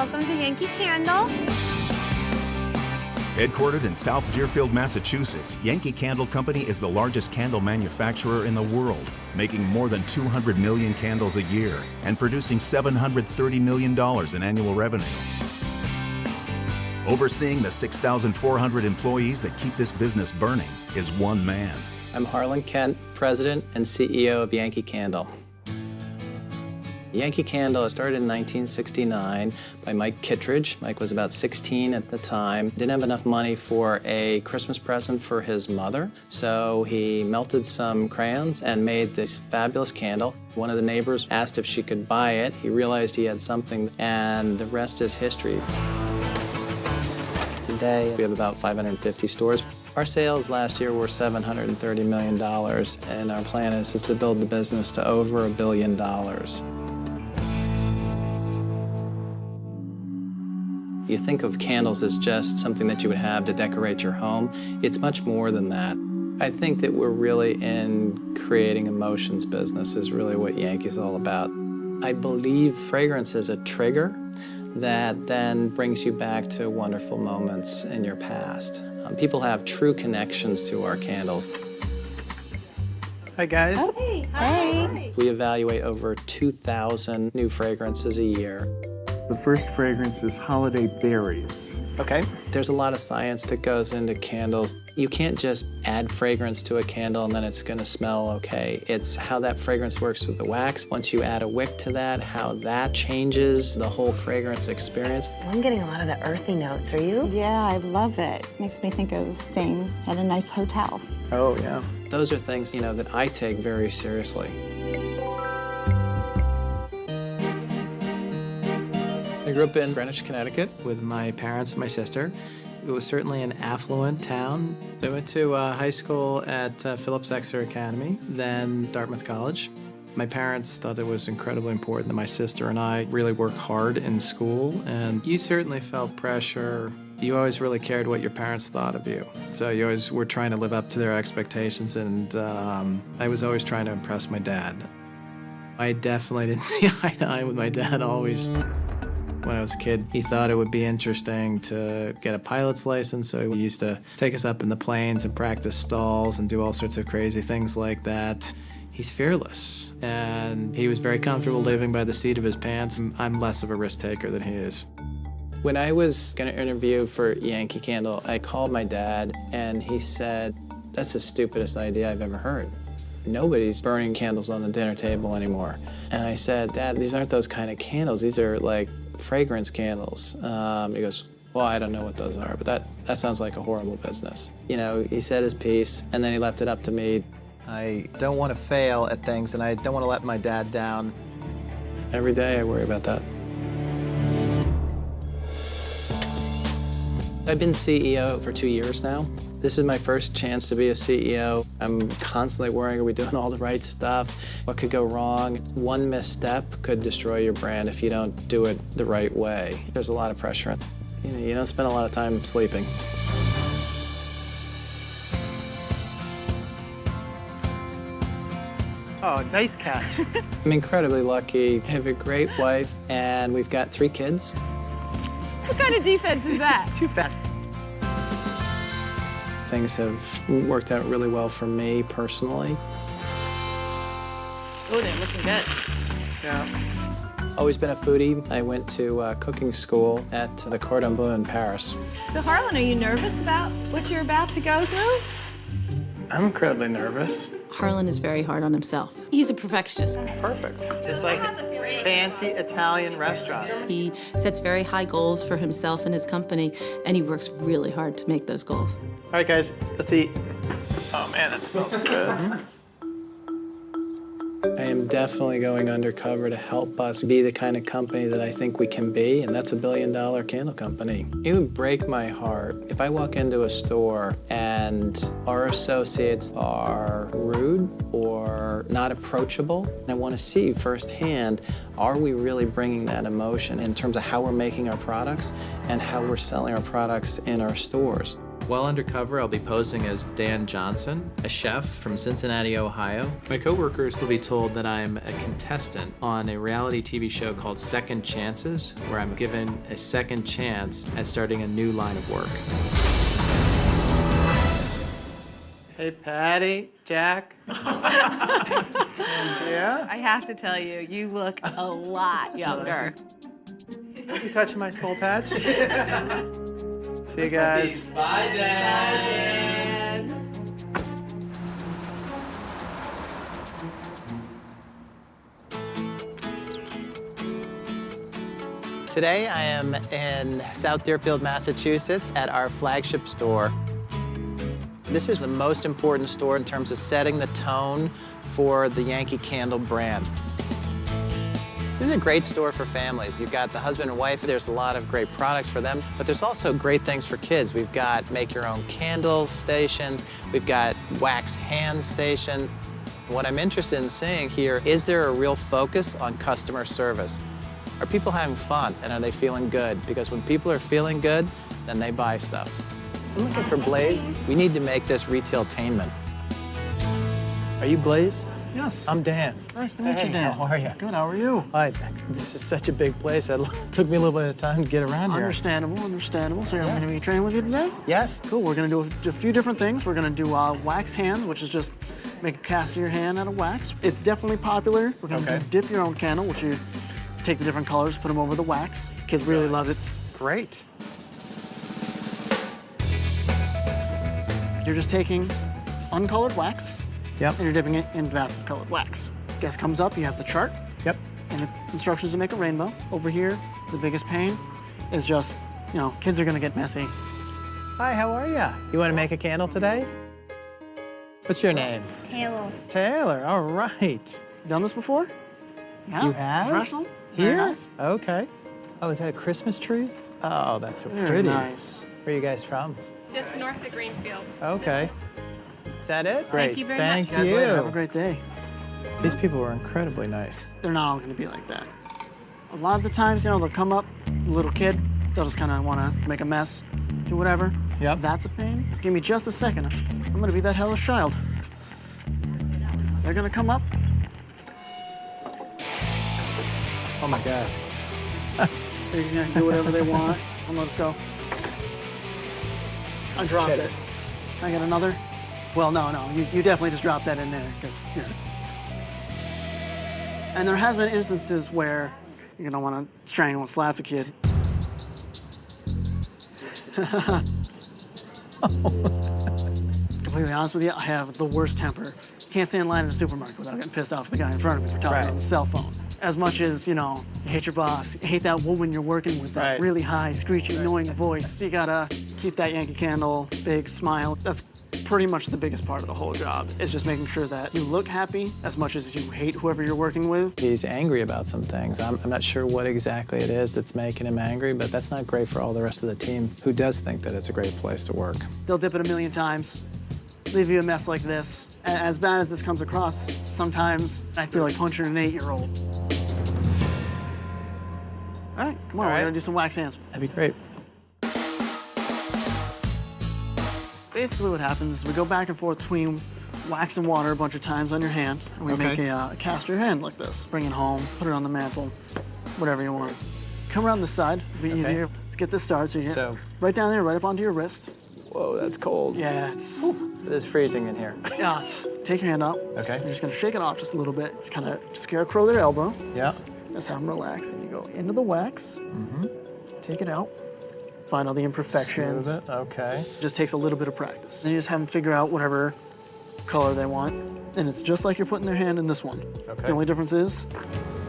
welcome to Yankee Candle. Headquartered in South Deerfield, Massachusetts, Yankee Candle Company is the largest candle manufacturer in the world, making more than 200 million candles a year and producing $730 million in annual revenue. Overseeing the 6,400 employees that keep this business burning is one man. I'm Harlan Kent, President and CEO of Yankee Candle. Yankee Candle started in 1969 by Mike Kittredge. Mike was about 16 at the time. Didn't have enough money for a Christmas present for his mother, so he melted some crayons and made this fabulous candle. One of the neighbors asked if she could buy it. He realized he had something, and the rest is history. Today, we have about 550 stores. Our sales last year were $730 million, and our plan is to build the business to over $1 billion. You think of candles as just something that you would have to decorate your home. It's much more than that. I think that we're really in creating emotions business is really what Yankee's all about. I believe fragrance is a trigger that then brings you back to wonderful moments in your past. People have true connections to our candles. Hi, guys. Hey. Hi. We evaluate over 2,000 new fragrances a year. The first fragrance is Holiday Berries. Okay. There's a lot of science that goes into candles. You can't just add fragrance to a candle and then it's going to smell okay. It's how that fragrance works with the wax. Once you add a wick to that, how that changes the whole fragrance experience. I'm getting a lot of the earthy notes. Are you? Yeah, I love it. Makes me think of staying at a nice hotel. Oh, yeah. Those are things, that I take very seriously. I grew up in Greenwich, Connecticut with my parents and my sister. It was certainly an affluent town. I went to high school at Phillips Exeter Academy, then Dartmouth College. My parents thought it was incredibly important that my sister and I really work hard in school, and you certainly felt pressure. You always really cared what your parents thought of you. So you always were trying to live up to their expectations, and I was always trying to impress my dad. I definitely didn't see eye to eye with my dad always. When I was a kid, he thought it would be interesting to get a pilot's license, so he used to take us up in the planes and practice stalls and do all sorts of crazy things like that. He's fearless, and he was very comfortable living by the seat of his pants. I'm less of a risk taker than he is. When I was going to interview for Yankee Candle, I called my dad, and he said, "That's the stupidest idea I've ever heard. Nobody's burning candles on the dinner table anymore." And I said, "Dad, these aren't those kind of candles. These are like fragrance candles." He goes, "Well, I don't know what those are, but that sounds like a horrible business." He said his piece, and then he left it up to me. I don't want to fail at things, and I don't want to let my dad down. Every day I worry about that. I've been CEO for 2 years now. This is my first chance to be a CEO. I'm constantly worrying, are we doing all the right stuff? What could go wrong? One misstep could destroy your brand if you don't do it the right way. There's a lot of pressure. You don't spend a lot of time sleeping. Oh, nice catch. I'm incredibly lucky. I have a great wife, and we've got 3 kids. What kind of defense is that? Too fast. Things have worked out really well for me personally. Oh, they're looking good. Yeah. Always been a foodie. I went to cooking school at the Cordon Bleu in Paris. So, Harlan, are you nervous about what you're about to go through? I'm incredibly nervous. Harlan is very hard on himself. He's a perfectionist. Perfect. Just like a fancy Italian restaurant. He sets very high goals for himself and his company, and he works really hard to make those goals. All right, guys, let's eat. Oh, man, that smells good. I am definitely going undercover to help us be the kind of company that I think we can be, and that's $1 billion candle company. It would break my heart if I walk into a store and our associates are rude or not approachable. I want to see firsthand, are we really bringing that emotion in terms of how we're making our products and how we're selling our products in our stores? While undercover, I'll be posing as Dan Johnson, a chef from Cincinnati, Ohio. My coworkers will be told that I'm a contestant on a reality TV show called Second Chances, where I'm given a second chance at starting a new line of work. Hey, Patty, Jack. Yeah? I have to tell you, you look a lot younger. You touching my soul patch? See you guys. Bye, Dad. Today I am in South Deerfield, Massachusetts at our flagship store. This is the most important store in terms of setting the tone for the Yankee Candle brand. This is a great store for families. You've got the husband and wife, there's a lot of great products for them, but there's also great things for kids. We've got make-your-own candle stations, we've got wax hand stations. What I'm interested in seeing here, is there a real focus on customer service? Are people having fun, and are they feeling good? Because when people are feeling good, then they buy stuff. I'm looking for Blaze. We need to make this retail-tainment. Are you Blaze? Yes. I'm Dan. Nice to meet you, Dan. How are you? Good, how are you? Hi. This is such a big place. It took me a little bit of time to get around here. Understandable, understandable. So you're going to be training with you today? Yes. Cool, we're going to do a few different things. We're going to do wax hands, which is just make a cast of your hand out of wax. It's definitely popular. We're going to do dip your own candle, which you take the different colors, put them over the wax. Kids really love it. Great. You're just taking uncolored wax, Yep. and you're dipping it in vats of colored wax. Guess comes up, you have the chart, Yep. and the instructions to make a rainbow. Over here, the biggest pain is just, you know, kids are gonna get messy. Hi, how are you? You want to make a candle today? What's your name? Taylor. Taylor. All right. Done this before? Yeah. You have? Professional? Here? Very nice. Okay. Oh, is that a Christmas tree? Oh, that's so Very pretty. nice. Where are you guys from? Just north of Greenfield. Okay. Is that it? Great. Thank you very much. Thank See you guys later. Have a you. great day. These people were incredibly nice. They're not all gonna be like that. A lot of the times, you know, they'll come up, little kid, they'll just kind of want to make a mess, do whatever. Yep. That's a pain. Give me just a second. I'm gonna be that hellish child. They're gonna come up. Oh my God. They're just gonna do whatever they want. And they'll just go. I dropped Get it. it. Can I get another? Well, no, you definitely just dropped that in there, because, yeah. And there has been instances where you're gonna wanna strangle and slap the kid. Completely honest with you, I have the worst temper. Can't stand in line in a supermarket without getting pissed off at the guy in front of me for talking on the cell phone. As much as, you know, you hate your boss, you hate that woman you're working with, that really high, screechy, annoying voice. You gotta keep that Yankee Candle, big smile. That's pretty much the biggest part of the whole job. It's just making sure that you look happy as much as you hate whoever you're working with. He's angry about some things. I'm not sure what exactly it is that's making him angry, but that's not great for all the rest of the team who does think that it's a great place to work. They'll dip it a million times, leave you a mess like this. As bad as this comes across, sometimes I feel like punching an 8-year-old. All right, come on, we're gonna do some wax hands. That'd be great. Basically what happens is we go back and forth between wax and water a bunch of times on your hand, and we make a cast of your hand like this. Bring it home, put it on the mantle, whatever you want. Come around this side, it'll be easier. Let's get this started. So you get right down there, right up onto your wrist. Whoa, that's cold. Yeah, it's... It's freezing in here. Yeah, take your hand out. Okay. You're just gonna shake it off just a little bit. Just kind of scarecrow their elbow. Yeah. That's how I'm relaxing. You go into the wax, take it out, find all the imperfections. Smooth it, okay. Just takes a little bit of practice. And you just have them figure out whatever color they want. And it's just like you're putting their hand in this one. Okay. The only difference is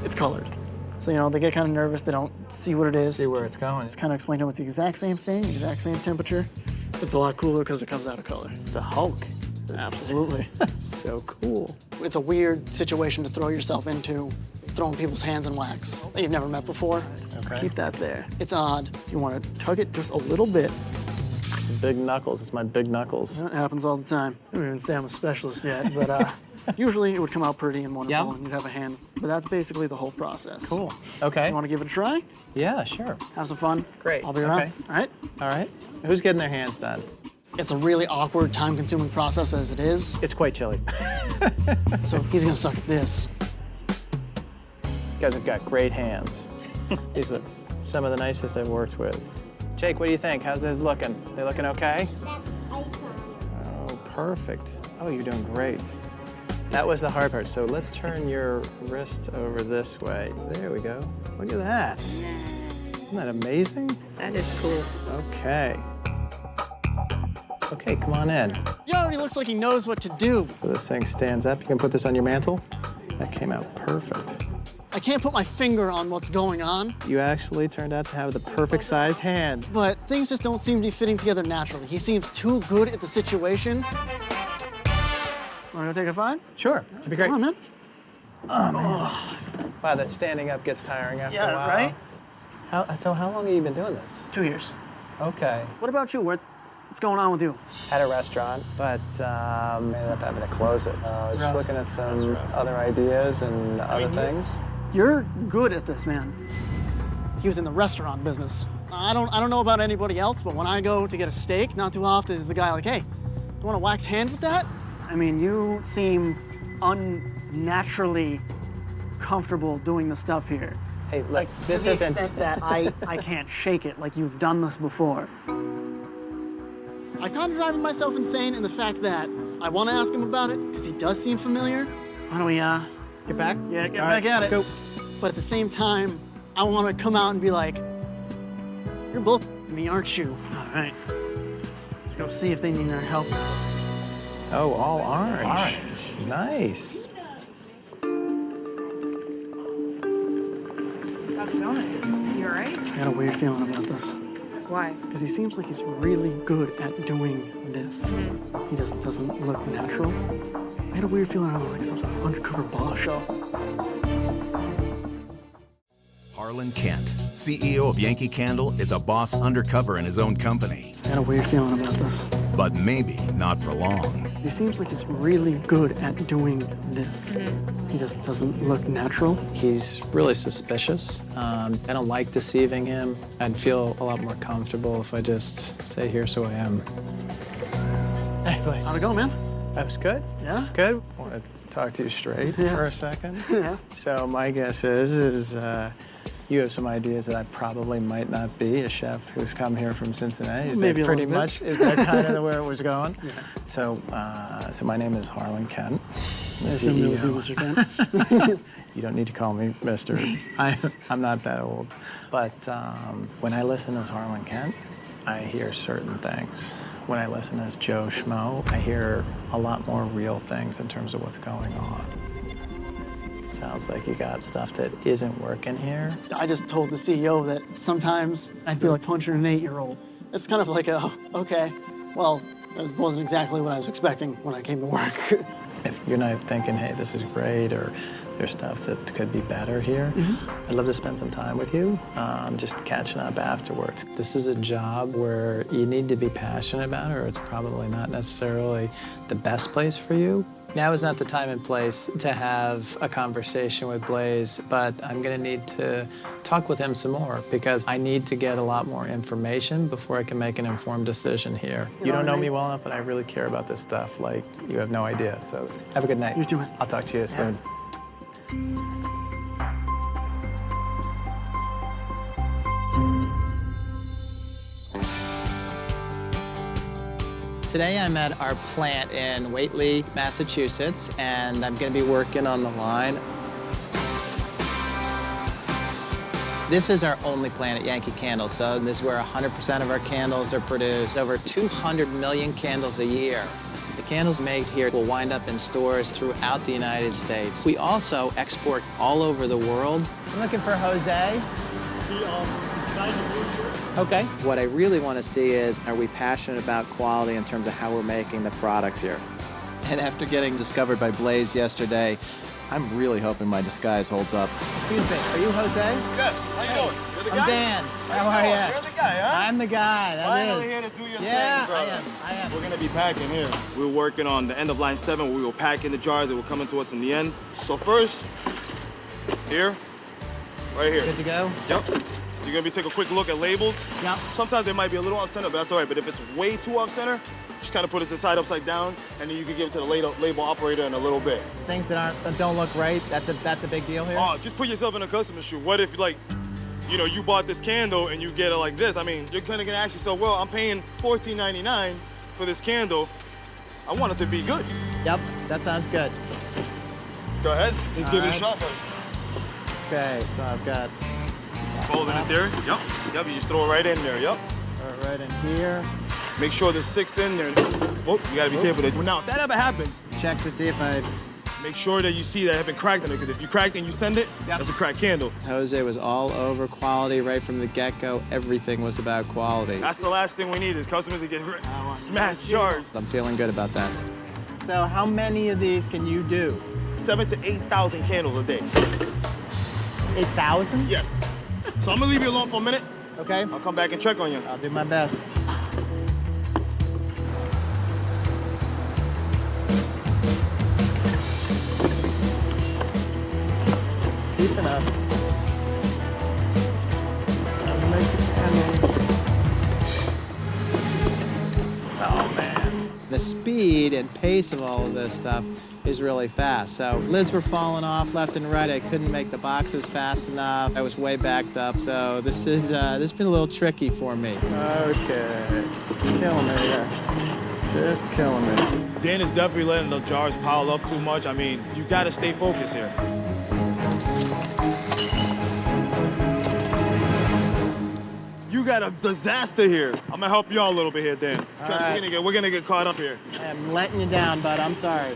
it's colored. So, you know, they get kind of nervous. They don't see what it is. See where it's going. Just kind of explain to them it's the exact same thing, exact same temperature. It's a lot cooler because it comes out of color. It's the Hulk. Absolutely. So cool. It's a weird situation to throw yourself into, throwing people's hands in wax that you've never met before. Okay. Keep that there. It's odd. You want to tug it just a little bit. It's big knuckles. It's my big knuckles. That happens all the time. I don't even say I'm a specialist yet, but usually it would come out pretty and wonderful, and you'd have a hand. But that's basically the whole process. Cool. Okay. You want to give it a try? Yeah, sure. Have some fun? Great. I'll be around. Okay. All right? All right. Who's getting their hands done? It's a really awkward, time-consuming process as it is. It's quite chilly. So he's gonna suck at this. You guys have got great hands. These are some of the nicest I've worked with. Jake, what do you think? How's this looking? They looking okay? Oh, perfect. Oh, you're doing great. That was the hard part. So let's turn your wrist over this way. There we go. Look at that. Isn't that amazing? That is cool. Okay. Okay, come on in. He already looks like he knows what to do. So this thing stands up. You can put this on your mantle. That came out perfect. I can't put my finger on what's going on, You actually turned out to have the perfect sized hand. but things just don't seem to be fitting together naturally. He seems too good at the situation. Wanna go take a five? Sure, that'd be great. Come on, man. Oh, man. Wow, that standing up gets tiring after a while. right? So how long have you been doing this? 2 years. Okay. What about you? What's going on with you? Had a restaurant, but ended up having to close it. Just rough. looking at some other ideas and other things. You're good at this, man. He was in the restaurant business. I don't know about anybody else, but when I go to get a steak, not too often is the guy like, hey, you want to wax hands with that? I mean, you seem unnaturally comfortable doing the stuff here. Hey, look, Like, this to the isn't... extent that I can't shake it, like you've done this before. I kind of driving myself insane in the fact that I want to ask him about it, because he does seem familiar. Why don't we, Get back? yeah, get All back right, at let's it. go. But at the same time, I want to come out and be like, you're bullshitting me, aren't you? All right. Let's go see if they need our help. Oh, all orange. Nice. How's it going? You all right? I got a weird feeling about this. Why? Because he seems like he's really good at doing this. He just doesn't look natural. I had a weird feeling I'm like some sort of undercover boss show. Harlan Kent, CEO of Yankee Candle, is a boss undercover in his own company. I had a weird feeling about this. But maybe not for long. He seems like he's really good at doing this. He just doesn't look natural. He's really suspicious. I don't like deceiving him. I'd feel a lot more comfortable if I just say, here's who I am. Hey, Blaze. How'd it go, man? That was good. Yeah? That's good. Want to talk to you straight for a second? Yeah. So my guess is you have some ideas that I probably might not be a chef who's come here from Cincinnati. Is Maybe that a pretty little bit. much? Is that kind of where it was going? Yeah. So, so my name is Harlan Kent. I assume it was you, Mr. Kent. You don't need to call me Mr. I'm not that old. But when I listen as Harlan Kent, I hear certain things. When I listen as Joe Schmo, I hear a lot more real things in terms of what's going on. It sounds like you got stuff that isn't working here. I just told the CEO that sometimes I feel like punching an 8-year-old. It's kind of like okay, well, it wasn't exactly what I was expecting when I came to work. If you're not thinking, hey, this is great, or there's stuff that could be better here, I'd love to spend some time with you, just catching up afterwards. This is a job where you need to be passionate about it, or it's probably not necessarily the best place for you. Now is not the time and place to have a conversation with Blaze, but I'm gonna need to talk with him some more because I need to get a lot more information before I can make an informed decision here. You don't know me well enough, but I really care about this stuff like you have no idea. So have a good night. You too, man. I'll talk to you soon. Today I'm at our plant in Whately, Massachusetts, and I'm gonna be working on the line. This is our only plant at Yankee Candle, so this is where 100% of our candles are produced. Over 200 million candles a year. The candles made here will wind up in stores throughout the United States. We also export all over the world. I'm looking for Jose. Okay. What I really want to see is, are we passionate about quality in terms of how we're making the product here? And after getting discovered by Blaze yesterday, I'm really hoping my disguise holds up. Excuse me, are you Jose? Yes, how you doing? You're the guy? I'm Dan. How are you? You're the guy, huh? I'm the guy, that Finally is. here to do your Yeah, thing, brother. I am. We're gonna be packing here. We're working on the end of line 7. We will pack in the jars that will come into us in the end. So first, here, right here. Good to go? Yep. You're you're gonna take a quick look at labels. Yep. Sometimes they might be a little off center, but that's all right. But if it's way too off center, just kind of put it to the side upside down, and then you can give it to the label operator in a little bit. Things that don't look right, that's a big deal here? Oh, just put yourself in a customer's shoe. What if, like, you know, you bought this candle and you get it like this? I mean, you're kind of gonna ask yourself, well, I'm paying $14.99 for this candle. I want it to be good. Yep, that sounds good. Go ahead, let's give it a right. shot first. Okay, so I've got... Folding it there, yep. Yep, you just throw it right in there, yep. Throw it right in here. Make sure there's 6 in there. Oh, you gotta be careful. Now, if that ever happens, Check to see if I... make sure that you see that it haven't cracked in it, because if you cracked and you send it, that's a cracked candle. Jose was all over quality right from the get-go. Everything was about quality. That's the last thing we need is customers that get smashed jars. I'm feeling good about that. So how many of these can you do? 7,000 to 8,000 candles a day. 8,000? Yes. So I'm gonna leave you alone for a minute. Okay. I'll come back and check on you. I'll do my best. Deep enough. I'm making candles. Oh, man. The speed and pace of all of this stuff is really fast. So lids were falling off left and right. I couldn't make the boxes fast enough. I was way backed up. So this has been a little tricky for me. Okay, killing me here. Just killing me. Dan is definitely letting the jars pile up too much. I mean, you gotta stay focused here. You got a disaster here. I'm gonna help you out a little bit here, Dan. We're gonna get caught up here. I'm letting you down, bud. I'm sorry.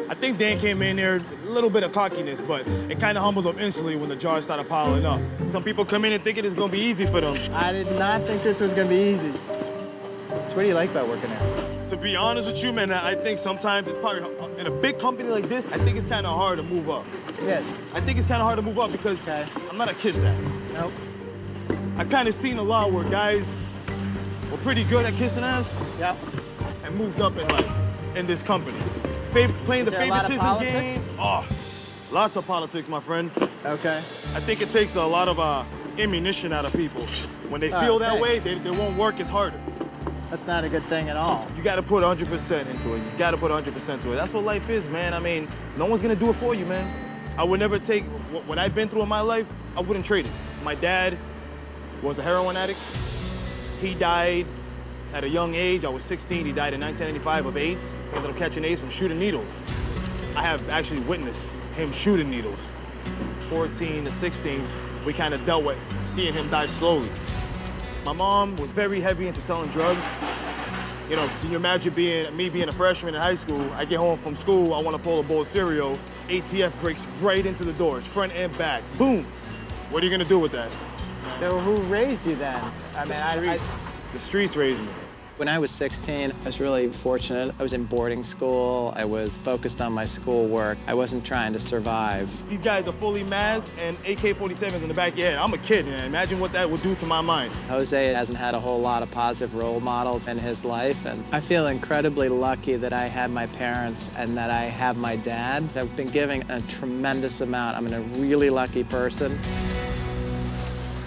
I think Dan came in there, a little bit of cockiness, but it kind of humbled him instantly when the jars started piling up. Some people come in and thinking it's gonna be easy for them. I did not think this was gonna be easy. So what do you like about working here? To be honest with you, man, I think sometimes it's probably, in a big company like this, I think it's kind of hard to move up. Yes. I think it's kind of hard to move up because I'm not a kiss ass. Nope. I've kind of seen a lot where guys were pretty good at kissing ass. Yep. And moved up in life in this company. Playing the favoritism game. Oh, lots of politics, my friend. Okay. I think it takes a lot of ammunition out of people. When they feel that way, they won't work as hard. That's not a good thing at all. You got to put 100% into it. You got to put 100% into it. That's what life is, man. I mean, no one's gonna do it for you, man. I would never take what I've been through in my life. I wouldn't trade it. My dad was a heroin addict. He died at a young age. I was 16. He died in 1995 of AIDS. He ended up catching AIDS from shooting needles. I have actually witnessed him shooting needles. 14 to 16, we kind of dealt with seeing him die slowly. My mom was very heavy into selling drugs. You know, can you imagine me being a freshman in high school? I get home from school, I want to pull a bowl of cereal. ATF breaks right into the doors, front and back. Boom. What are you gonna do with that? So who raised you then? I mean, The streets raised me. When I was 16, I was really fortunate. I was in boarding school. I was focused on my schoolwork. I wasn't trying to survive. These guys are fully masked and AK-47s in the back of your head. I'm a kid, man. Imagine what that would do to my mind. Jose hasn't had a whole lot of positive role models in his life, and I feel incredibly lucky that I had my parents and that I have my dad. I've been giving a tremendous amount. I'm a really lucky person.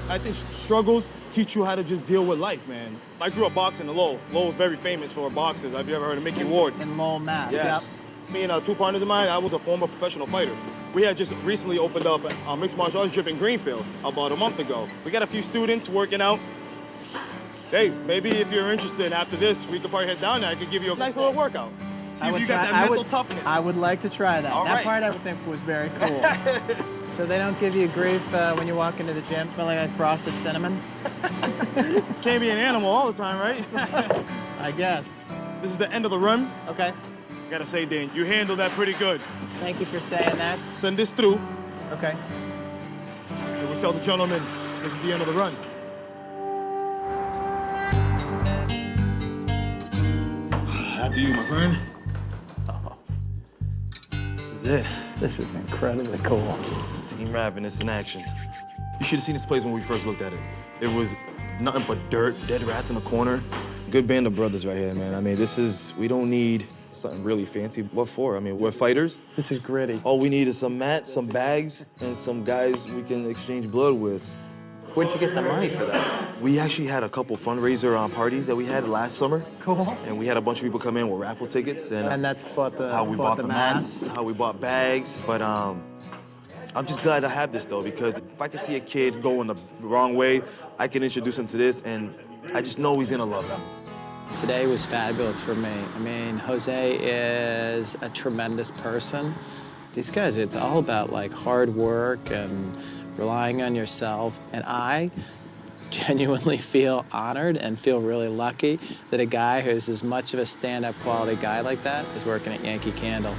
I think struggles teach you how to just deal with life, man. I grew up boxing in Lowell. Lowell's very famous for boxers. Have you ever heard of Mickey Ward? In Lowell, Mass. Yes. Yep. Me and 2 partners of mine, I was a former professional fighter. We had just recently opened up a mixed martial arts gym in Greenfield about a month ago. We got a few students working out. Hey, maybe if you're interested after this, we could probably head down there. I could give you a nice little workout. See if you got that mental toughness. I would like to try that. All that right. part I would think was very cool. So they don't give you grief when you walk into the gym smelling like frosted cinnamon? Can't be an animal all the time, right? I guess. This is the end of the run. Okay. I gotta say, Dan, you handled that pretty good. Thank you for saying that. Send this through. Okay. And we'll tell the gentleman this is the end of the run. After you, my friend. This is it. This is incredibly cool. Team rapping, it's in action. You should have seen this place when we first looked at it. It was nothing but dirt, dead rats in the corner. Good band of brothers right here, man. I mean, we don't need something really fancy. What for? I mean, we're fighters. This is gritty. All we need is some mats, some bags, and some guys we can exchange blood with. Where'd you get the money for that? We actually had a couple fundraiser parties that we had last summer. Cool. And we had a bunch of people come in with raffle tickets. And that's how we bought the mats, how we bought bags. But I'm just glad I have this, though, because if I can see a kid going the wrong way, I can introduce him to this, and I just know he's gonna love it. Today was fabulous for me. I mean, Jose is a tremendous person. These guys, it's all about like hard work and relying on yourself. And I genuinely feel honored and feel really lucky that a guy who's as much of a stand-up quality guy like that is working at Yankee Candle.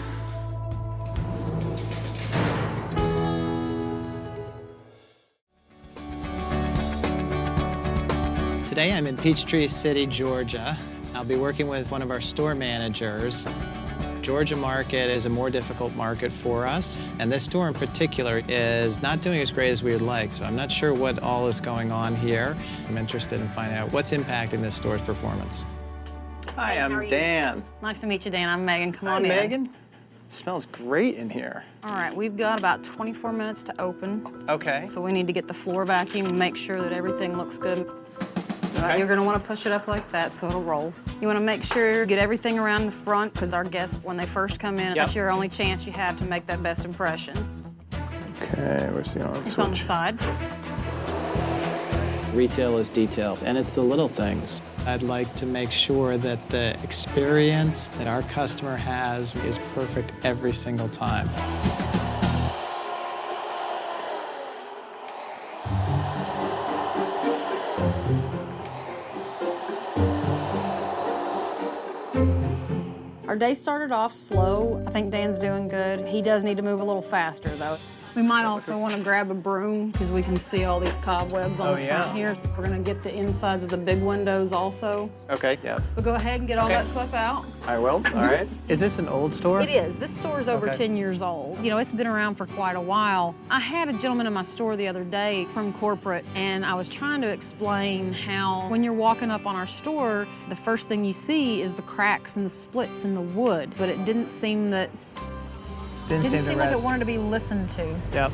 Today I'm in Peachtree City, Georgia. I'll be working with one of our store managers. Georgia market is a more difficult market for us, and this store in particular is not doing as great as we would like, so I'm not sure what all is going on here. I'm interested in finding out what's impacting this store's performance. Hi, I'm Dan. Nice to meet you, Dan. I'm Megan. Come on in. Hi, Megan. It smells great in here. All right, we've got about 24 minutes to open. Okay. So we need to get the floor vacuum and make sure that everything looks good. You're gonna wanna push it up like that so it'll roll. You wanna make sure you get everything around the front because our guests, when they first come in, that's your only chance you have to make that best impression. Okay, where's the on switch? It's on the side. Retail is details, and it's the little things. I'd like to make sure that the experience that our customer has is perfect every single time. Our day started off slow. I think Dan's doing good. He does need to move a little faster, though. We might also want to grab a broom because we can see all these cobwebs on the front here. We're going to get the insides of the big windows also. Okay, yeah. We'll go ahead and get all that swept out. I will, all right. Is this an old store? It is. This store is over 10 years old. You know, it's been around for quite a while. I had a gentleman in my store the other day from corporate, and I was trying to explain how when you're walking up on our store, the first thing you see is the cracks and the splits in the wood, but it didn't seem that Didn't seem like it wanted to be listened to. Yep.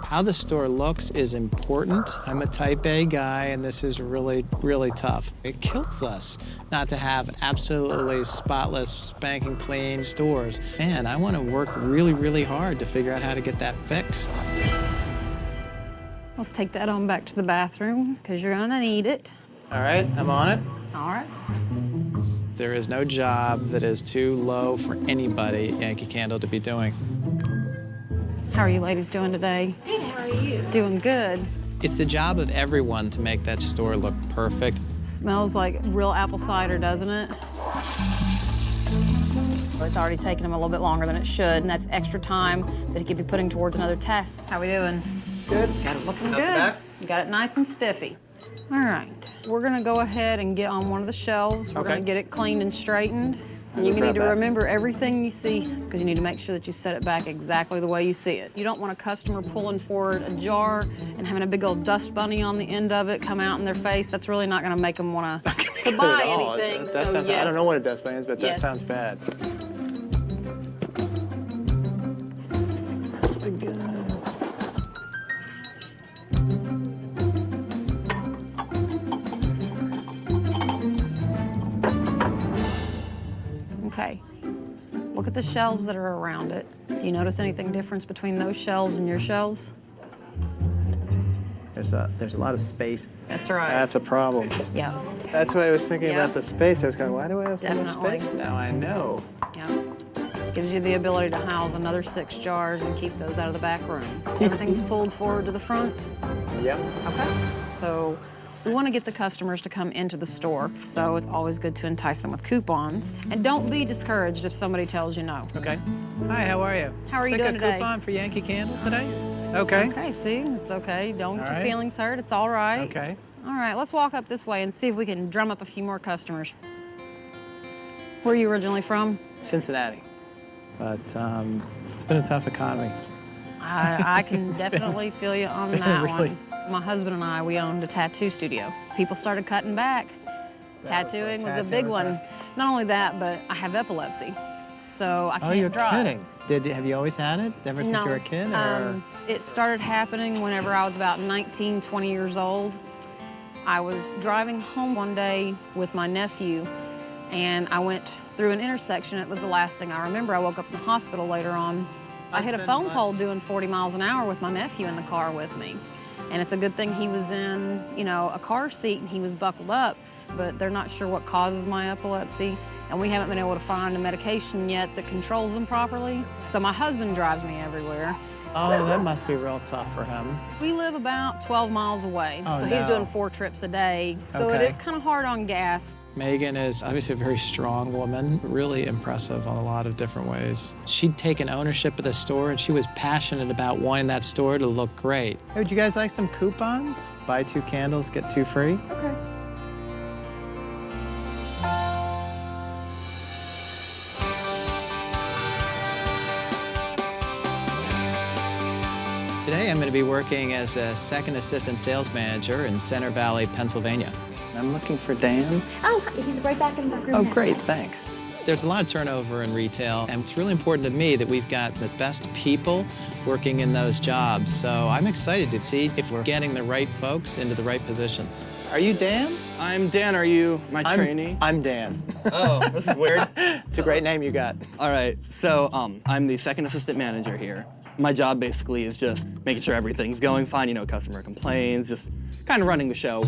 How the store looks is important. I'm a type A guy, and this is really, really tough. It kills us not to have absolutely spotless, spanking clean stores. Man, I want to work really, really hard to figure out how to get that fixed. Let's take that on back to the bathroom, because you're gonna need it. All right, I'm on it. All right. There is no job that is too low for anybody at Yankee Candle to be doing. How are you ladies doing today? Good, how are you? Doing good. It's the job of everyone to make that store look perfect. Smells like real apple cider, doesn't it? It's already taken him a little bit longer than it should, and that's extra time that he could be putting towards another test. How we doing? Good. Got it looking good. You got it nice and spiffy. All right, we're gonna go ahead and get on one of the shelves. We're gonna get it cleaned and straightened. And you need to remember everything you see, because you need to make sure that you set it back exactly the way you see it. You don't want a customer pulling forward a jar and having a big old dust bunny on the end of it come out in their face. That's really not gonna make them wanna to buy anything. That sounds, I don't know what a dust bunny is, but that sounds bad. Big guys. Okay, look at the shelves that are around it. Do you notice anything different between those shelves and your shelves? There's a lot of space. That's right. That's a problem. Yeah. That's why I was thinking about the space. I was going, why do I have so much Definitely. space? Now I know. Yeah. Gives you the ability to house another 6 jars and keep those out of the back room. Everything's pulled forward to the front? Yep. Okay. So we want to get the customers to come into the store, so it's always good to entice them with coupons. And don't be discouraged if somebody tells you no. Okay. Hi, how are you? How are you doing today? A coupon for Yankee Candle today? Okay. Okay, see, it's okay. Don't get your right. feelings hurt. It's all right. Okay. All right, let's walk up this way and see if we can drum up a few more customers. Where are you originally from? Cincinnati. But it's been a tough economy. I can definitely feel you on that one. My husband and I, we owned a tattoo studio. People started cutting back. Tattooing was a big one. Not only that, but I have epilepsy, so I can't drive. Oh, you're kidding. Have you always had it ever since you were a kid? Or? It started happening whenever I was about 19, 20 years old. I was driving home one day with my nephew, and I went through an intersection. It was the last thing I remember. I woke up in the hospital later on. I hit a phone pole doing 40 miles an hour with my nephew in the car with me. And it's a good thing he was in, a car seat and he was buckled up, but they're not sure what causes my epilepsy. And we haven't been able to find a medication yet that controls them properly. So my husband drives me everywhere. Oh, that must be real tough for him. We live about 12 miles away, so he's doing 4 trips a day. So it is kind of hard on gas. Megan is obviously a very strong woman, really impressive on a lot of different ways. She'd taken ownership of the store, and she was passionate about wanting that store to look great. Hey, would you guys like some coupons? Buy 2 candles, get 2 free? Okay. Today I'm going to be working as a second assistant sales manager in Center Valley, Pennsylvania. I'm looking for Dan. Oh, he's right back in the room. Oh, great, thanks. There's a lot of turnover in retail, and it's really important to me that we've got the best people working in those jobs. So I'm excited to see if we're getting the right folks into the right positions. Are you Dan? I'm Dan. Are you my trainee? I'm Dan. Oh, this is weird. It's a great name you got. All right, so I'm the second assistant manager here. My job basically is just making sure everything's going fine, customer complaints, just kind of running the show.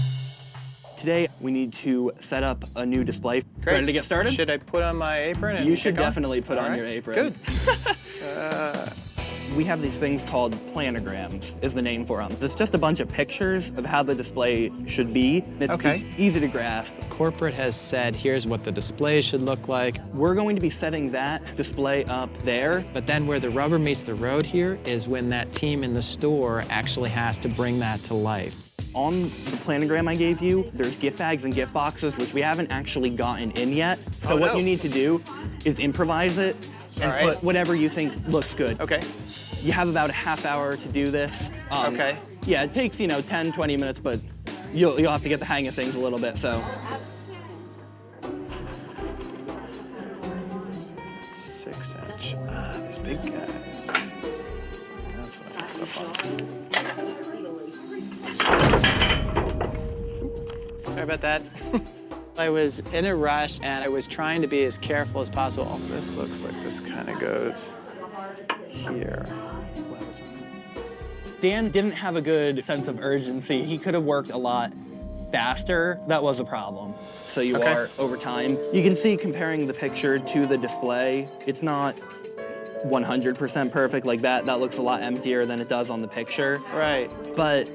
Today, we need to set up a new display. Great. Ready to get started? Should I put on my apron and You should kick off? definitely put on your apron. Good. We have these things called planograms, is the name for them. It's just a bunch of pictures of how the display should be. It's easy to grasp. Corporate has said, here's what the display should look like. We're going to be setting that display up there. But then where the rubber meets the road here is when that team in the store actually has to bring that to life. On the planogram I gave you, there's gift bags and gift boxes, which we haven't actually gotten in yet. So what you need to do is improvise it and put whatever you think looks good. Okay. You have about a half hour to do this. Okay. Yeah, it takes, 10, 20 minutes, but you'll have to get the hang of things a little bit, so. 6-inch. These big guys. That's what I messed up on. Sorry about that. I was in a rush, and I was trying to be as careful as possible. This looks like this kind of goes here. Dan didn't have a good sense of urgency. He could have worked a lot faster. That was a problem. So you are over time. You can see comparing the picture to the display, it's not 100% perfect like that. That looks a lot emptier than it does on the picture. Right. But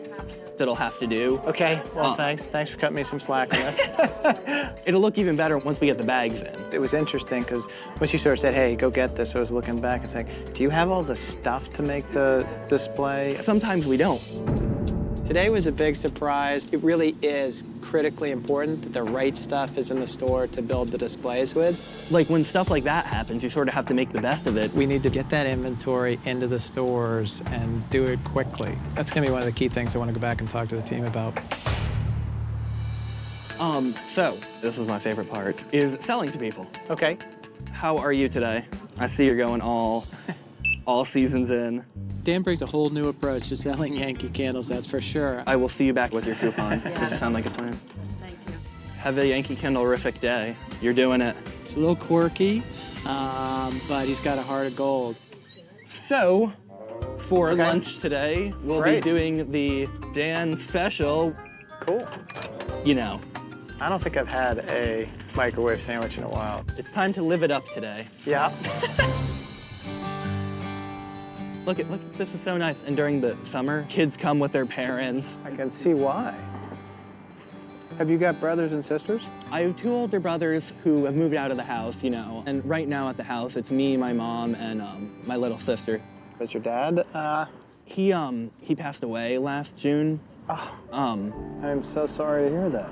that'll have to do. Okay, well, thanks. Thanks for cutting me some slack on this. It'll look even better once we get the bags in. It was interesting because once you sort of said, hey, go get this, I was looking back and saying, do you have all the stuff to make the display? Sometimes we don't. Today was a big surprise. It really is critically important that the right stuff is in the store to build the displays with. Like when stuff like that happens, you sort of have to make the best of it. We need to get that inventory into the stores and do it quickly. That's gonna be one of the key things I want to go back and talk to the team about. So this is my favorite part, is selling to people. Okay. How are you today? I see you're going all seasons in. Dan brings a whole new approach to selling Yankee Candles, that's for sure. I will see you back with your coupon. Does it sound like a plan? Thank you. Have a Yankee Candle-rific day. You're doing it. It's a little quirky, but he's got a heart of gold. So, for lunch today, we'll be doing the Dan special. Cool. I don't think I've had a microwave sandwich in a while. It's time to live it up today. Yeah. Look, this is so nice. And during the summer, kids come with their parents. I can see why. Have you got brothers and sisters? I have 2 older brothers who have moved out of the house, And right now at the house, it's me, my mom, and my little sister. Does your dad? He passed away last June. Oh, I'm so sorry to hear that.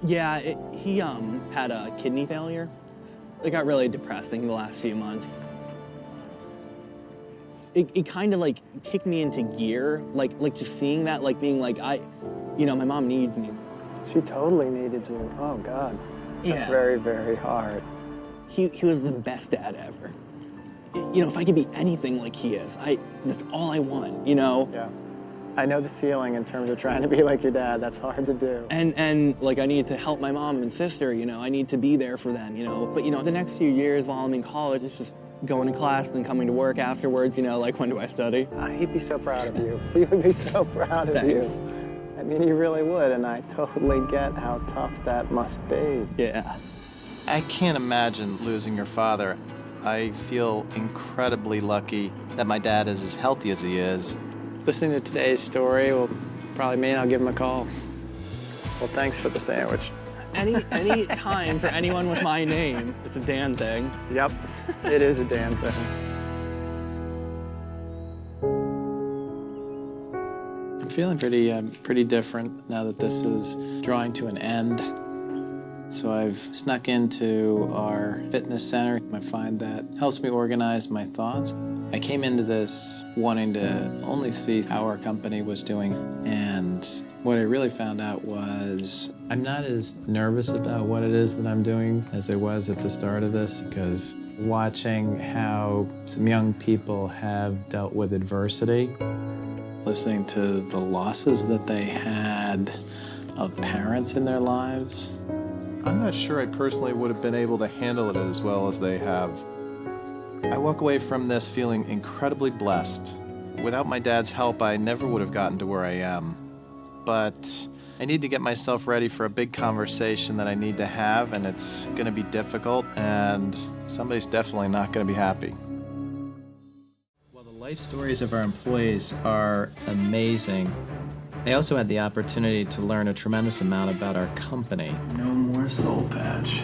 Yeah, he had a kidney failure. It got really depressing the last few months. It kind of like kicked me into gear, like just seeing that, like being like, my mom needs me. She totally needed you. Oh God, that's very, very hard. He was the best dad ever. you know, if I could be anything like he is, that's all I want, you know? Yeah. I know the feeling in terms of trying to be like your dad. That's hard to do. And like, I need to help my mom and sister, you know, I need to be there for them, you know? But, you know, the next few years while I'm in college, it's just going to class, then coming to work afterwards, you know, like, when do I study? He'd be so proud of you. He would be so proud of you. I mean, he really would, and I totally get how tough that must be. Yeah. I can't imagine losing your father. I feel incredibly lucky that my dad is as healthy as he is. Listening to today's story will probably mean I'll give him a call. Well, thanks for the sandwich. Any time for anyone with my name, it's a Dan thing. Yep, it is a Dan thing. I'm feeling pretty different now that this is drawing to an end. So I've snuck into our fitness center. I find that helps me organize my thoughts. I came into this wanting to only see how our company was doing, and what I really found out was I'm not as nervous about what it is that I'm doing as I was at the start of this, because watching how some young people have dealt with adversity, listening to the losses that they had of parents in their lives. I'm not sure I personally would have been able to handle it as well as they have. I walk away from this feeling incredibly blessed. Without my dad's help, I never would have gotten to where I am. But I need to get myself ready for a big conversation that I need to have, and it's going to be difficult, and somebody's definitely not going to be happy. Well, the life stories of our employees are amazing. I also had the opportunity to learn a tremendous amount about our company. No more soul patch.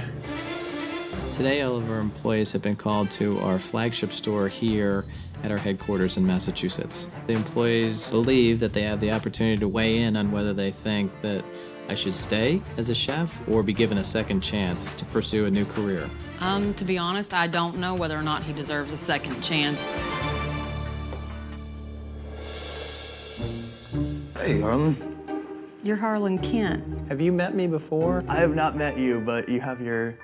Today, all of our employees have been called to our flagship store here at our headquarters in Massachusetts. The employees believe that they have the opportunity to weigh in on whether they think that I should stay as a chef or be given a second chance to pursue a new career. To be honest, I don't know whether or not he deserves a second chance. Hey, Harlan. You're Harlan Kent. Have you met me before? I have not met you, but you have your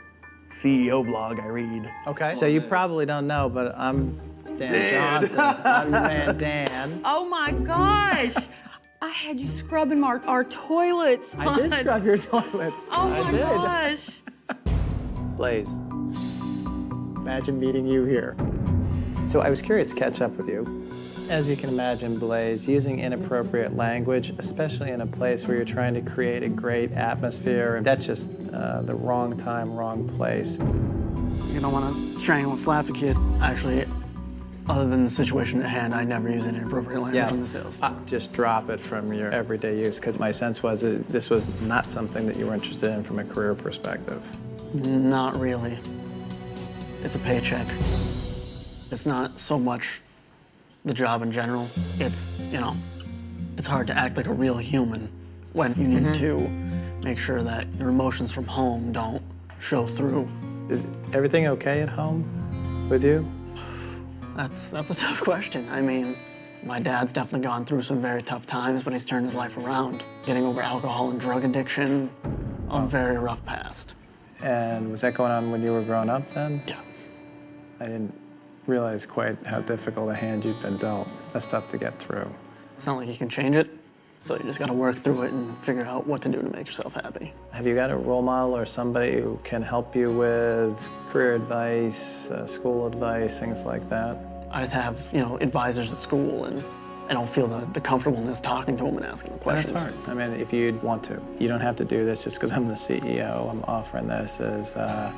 CEO blog I read. Okay. So you probably don't know, but I'm Dan Johnson. I'm your man Dan. Oh my gosh! I had you scrubbing our toilets. I did scrub your toilets. Oh my I did. gosh! Blaze, imagine meeting you here. So I was curious to catch up with you. As you can imagine, Blaze, using inappropriate language, especially in a place where you're trying to create a great atmosphere, that's just the wrong time, wrong place. You don't want to strangle and slap the kid. Actually, other than the situation at hand, I never use inappropriate language from the sales. Just drop it from your everyday use, because my sense was that this was not something that you were interested in from a career perspective. Not really. It's a paycheck. It's not so much the job in general. It's, you know, it's hard to act like a real human when you need to make sure that your emotions from home don't show through. Is everything okay at home with you? That's a tough question. I mean, my dad's definitely gone through some very tough times, but he's turned his life around. Getting over alcohol and drug addiction, a very rough past. And was that going on when you were growing up then? Yeah. I didn't realize quite how difficult a hand you've been dealt. That's tough to get through. It's not like you can change it, so you just gotta work through it and figure out what to do to make yourself happy. Have you got a role model or somebody who can help you with career advice, school advice, things like that? I just have, you know, advisors at school, and I don't feel the comfortableness talking to them and asking them questions. That's hard. I mean, if you'd want to. You don't have to do this just because I'm the CEO. I'm offering this as a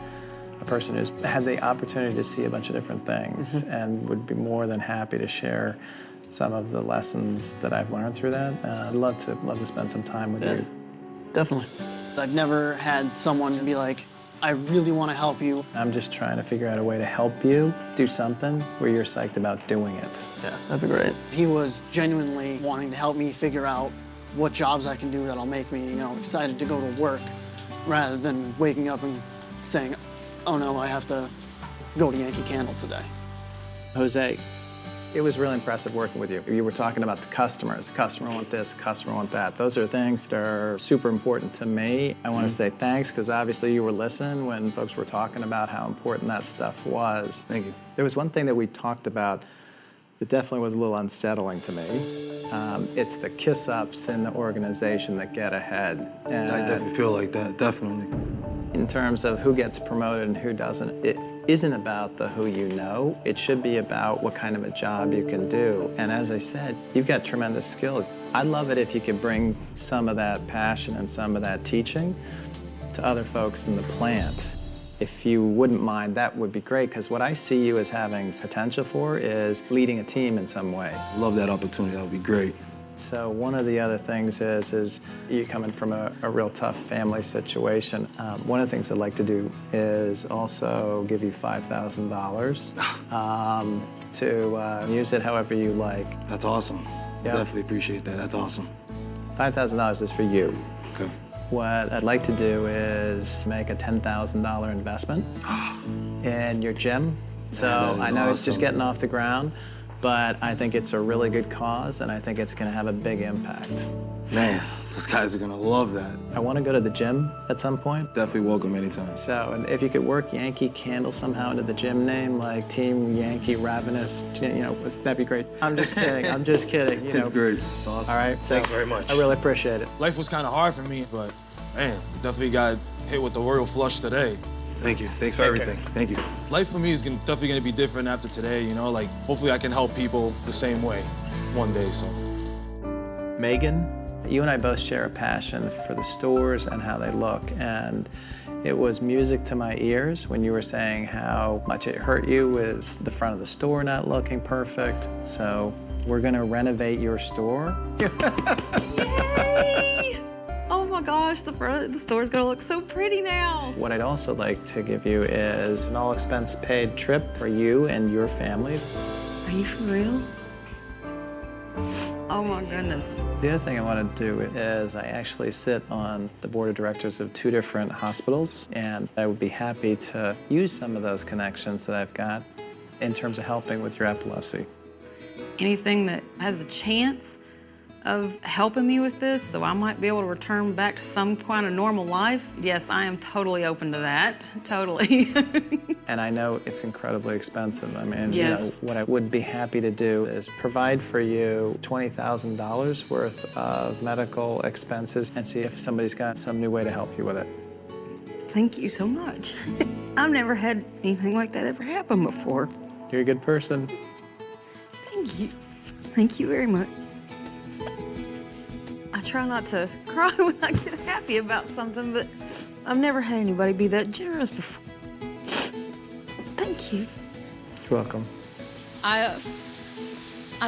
person who's had the opportunity to see a bunch of different things and would be more than happy to share some of the lessons that I've learned through that. I'd love to spend some time with you. Definitely. I've never had someone be like, I really want to help you. I'm just trying to figure out a way to help you do something where you're psyched about doing it. Yeah, that'd be great. He was genuinely wanting to help me figure out what jobs I can do that'll make me, you know, excited to go to work, rather than waking up and saying, oh no, I have to go to Yankee Candle today. Jose, It was really impressive working with you. You were talking about the customers. Customer want this, customer want that. Those are things that are super important to me. I want to say thanks because obviously you were listening when folks were talking about how important that stuff was. Thank you. There was one thing that we talked about that definitely was a little unsettling to me. It's the kiss-ups in the organization that get ahead. And I definitely feel like that, definitely. in terms of who gets promoted and who doesn't, it isn't about the who you know. It should be about what kind of a job you can do. And as I said, you've got tremendous skills. I'd love it if you could bring some of that passion and some of that teaching to other folks in the plant. If you wouldn't mind, that would be great, because what I see you as having potential for is leading a team in some way. Love that opportunity, that would be great. So one of the other things is you coming from a real tough family situation. One of the things I'd like to do is also give you $5,000 to use it however you like. That's awesome. Yeah. I definitely appreciate that. That's awesome. $5,000 is for you. Okay. What I'd like to do is make a $10,000 investment in your gym. So I know it's just getting off the ground, but I think it's a really good cause, and I think it's going to have a big impact. Man, those guys are going to love that. I want to go to the gym at some point. Definitely welcome anytime. So and if you could work Yankee Candle somehow into the gym name, like Team Yankee Ravenous, you know, that'd be great. I'm just kidding. I'm just kidding. You know. It's great. It's awesome. All right. Thanks very much. I really appreciate it. Life was kind of hard for me, but man, definitely got hit with the royal flush today. Thank you. Thanks for everything. Thank you. Life for me is definitely going to be different after today, you know? Like, hopefully I can help people the same way one day, so. Megan, you and I both share a passion for the stores and how they look, and it was music to my ears when you were saying how much it hurt you with the front of the store not looking perfect. So we're going to renovate your store. Yay! Oh my gosh, the front of the store's gonna look so pretty now. What I'd also like to give you is an all-expense-paid trip for you and your family. Are you for real? Oh my goodness. The other thing I want to do is I actually sit on the board of directors of 2 different hospitals, and I would be happy to use some of those connections that I've got in terms of helping with your epilepsy. Anything that has the chance of helping me with this, so I might be able to return back to some kind of normal life, yes, I am totally open to that, totally. And I know it's incredibly expensive. I mean, yes. You know, what I would be happy to do is provide for you $20,000 worth of medical expenses and see if somebody's got some new way to help you with it. Thank you so much. I've never had anything like that ever happen before. You're a good person. Thank you. Thank you very much. I try not to cry when I get happy about something, but I've never had anybody be that generous before. Thank you. You're welcome. I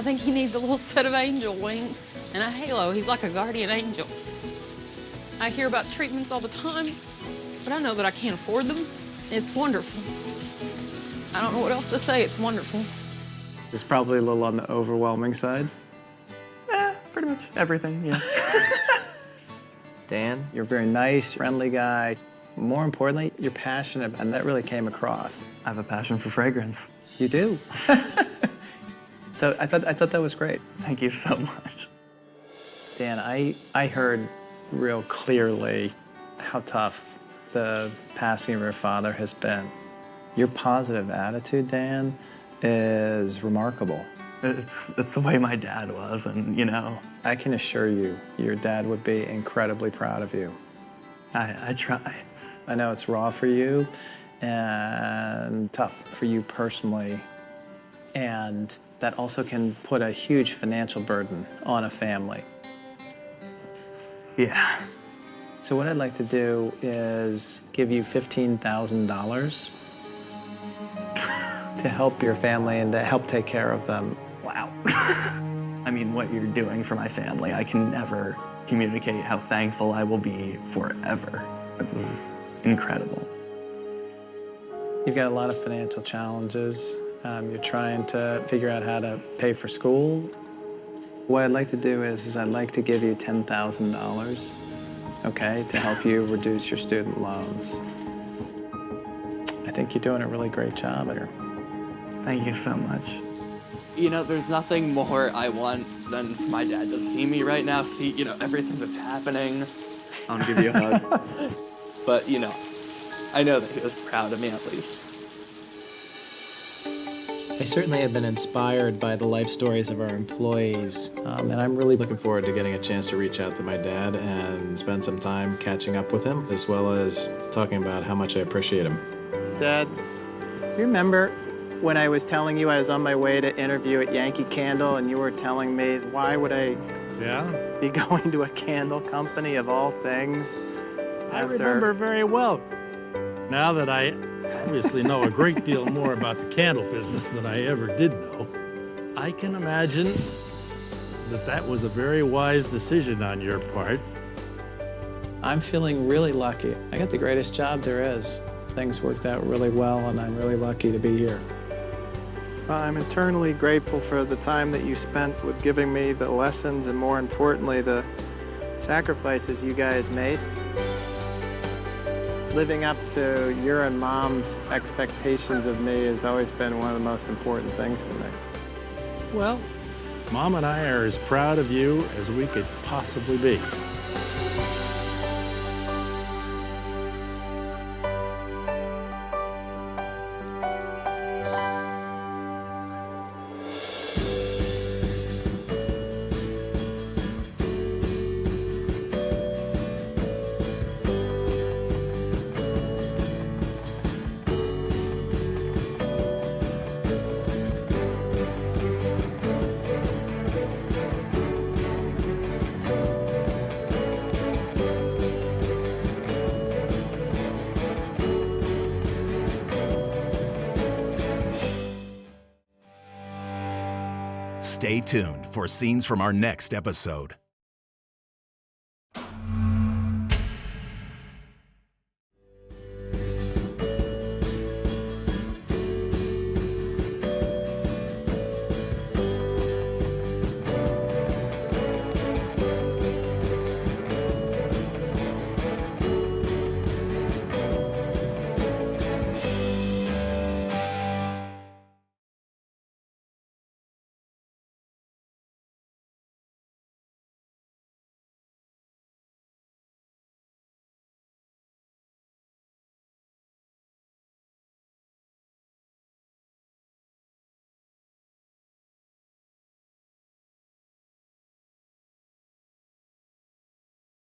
think he needs a little set of angel wings and a halo. He's like a guardian angel. I hear about treatments all the time, but I know that I can't afford them. It's wonderful. I don't know what else to say. It's wonderful. It's probably a little on the overwhelming side. Pretty much everything, yeah. Dan, you're a very nice, friendly guy. More importantly, you're passionate, and that really came across. I have a passion for fragrance. You do. So I thought that was great. Thank you so much. Dan, I heard real clearly how tough the passing of your father has been. Your positive attitude, Dan, is remarkable. It's the way my dad was, and you know. I can assure you, your dad would be incredibly proud of you. I try. I know it's raw for you and tough for you personally, and that also can put a huge financial burden on a family. Yeah. So what I'd like to do is give you $15,000 to help your family and to help take care of them. Wow. I mean, what you're doing for my family, I can never communicate how thankful I will be forever. This is incredible. You've got a lot of financial challenges. You're trying to figure out how to pay for school. What I'd like to do is I'd like to give you $10,000, okay, to help you reduce your student loans. I think you're doing a really great job here. Thank you so much. You know, there's nothing more I want than for my dad to see me right now, see, you know, everything that's happening. I want to give you a hug. But, you know, I know that he was proud of me at least. I certainly have been inspired by the life stories of our employees, and I'm really looking forward to getting a chance to reach out to my dad and spend some time catching up with him, as well as talking about how much I appreciate him. Dad, do you remember when I was telling you I was on my way to interview at Yankee Candle, and you were telling me, why would I be going to a candle company of all things? I remember very well. Now that I obviously know a great deal more about the candle business than I ever did know, I can imagine that that was a very wise decision on your part. I'm feeling really lucky. I got the greatest job there is. Things worked out really well, and I'm really lucky to be here. I'm eternally grateful for the time that you spent with giving me the lessons and, more importantly, the sacrifices you guys made. Living up to your and Mom's expectations of me has always been one of the most important things to me. Well, Mom and I are as proud of you as we could possibly be. Stay tuned for scenes from our next episode.